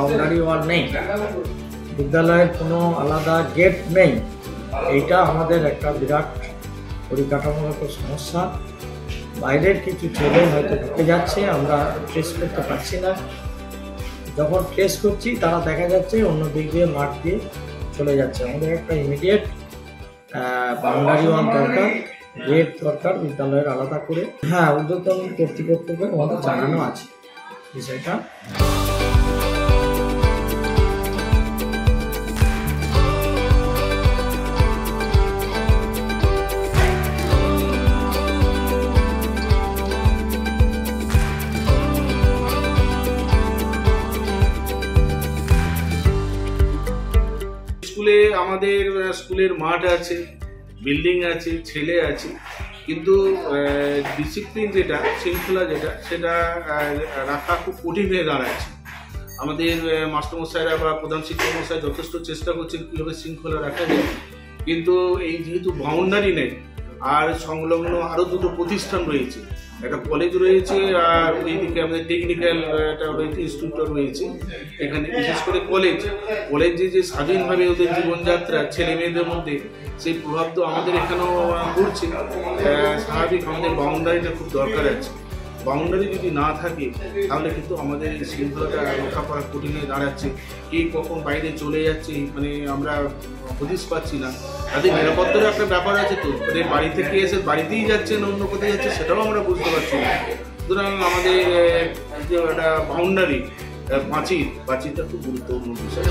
Boundary wall নেই, বিদ্যালয়ের কোনো আলাদা গেট নেই। এইটা আমাদের একটা বিরাট পরিকাঠামোগত সমস্যা। বাইরের কিছু ছেলে হয়তো ঢুকে যাচ্ছে, আমরা ট্রেস করতে পারছি না। যখন ট্রেস করছি তারা দেখা যাচ্ছে অন্য দিক দিয়ে মাঠ দিয়ে চলে যাচ্ছে। আমাদের একটা ইমিডিয়েট বাউন্ডারি ওয়াল দরকার, গেট দরকার বিদ্যালয়ের আলাদা করে। হ্যাঁ, ঊর্ধ্বতন কর্তৃপক্ষকে আমাদের জানানো আছে বিষয়টা। স্কুলে আমাদের স্কুলের মাঠ আছে, বিল্ডিং আছে, ছেলে আছে, কিন্তু ডিসিপ্লিন যেটা, শৃঙ্খলা যেটা, সেটা রাখা খুব কঠিন হয়ে দাঁড়াচ্ছে। আমাদের মাস্টারমশাইরা বা প্রধান শিক্ষক মশাই যথেষ্ট চেষ্টা করছেন কীভাবে শৃঙ্খলা রাখা যায়, কিন্তু এই যেহেতু বাউন্ডারি নেই, আর সংলগ্ন আরও দুটো প্রতিষ্ঠান রয়েছে, একটা কলেজ রয়েছে আর এইদিকে আমাদের টেকনিক্যাল একটা রয়েছে, ইনস্টিটিউট রয়েছে। এখানে বিশেষ করে কলেজে যে স্বাধীনভাবে ওদের জীবনযাত্রা ছেলে মেয়েদের মধ্যে, সেই প্রভাব তো আমাদের এখানেও পড়ছে। স্বাভাবিক আমাদের বাউন্ডারিটা খুব দরকার আছে। বাউন্ডারি যদি না থাকে তাহলে কিন্তু আমাদের এই শৃঙ্খলাটা রক্ষা করা কঠিন হয়ে দাঁড়াচ্ছে। কে কখন বাইরে চলে যাচ্ছে মানে আমরা হদিশ পাচ্ছি না। তাদের নিরাপত্তার একটা ব্যাপার আছে, তো ওদের বাড়ি থেকে এসে বাড়িতেই যাচ্ছে না অন্য কোথায় যাচ্ছে সেটাও আমরা বুঝতে পারছি না। সুতরাং আমাদের যে একটা বাউন্ডারি, পাঁচিরটা খুব গুরুত্বপূর্ণ বিষয়।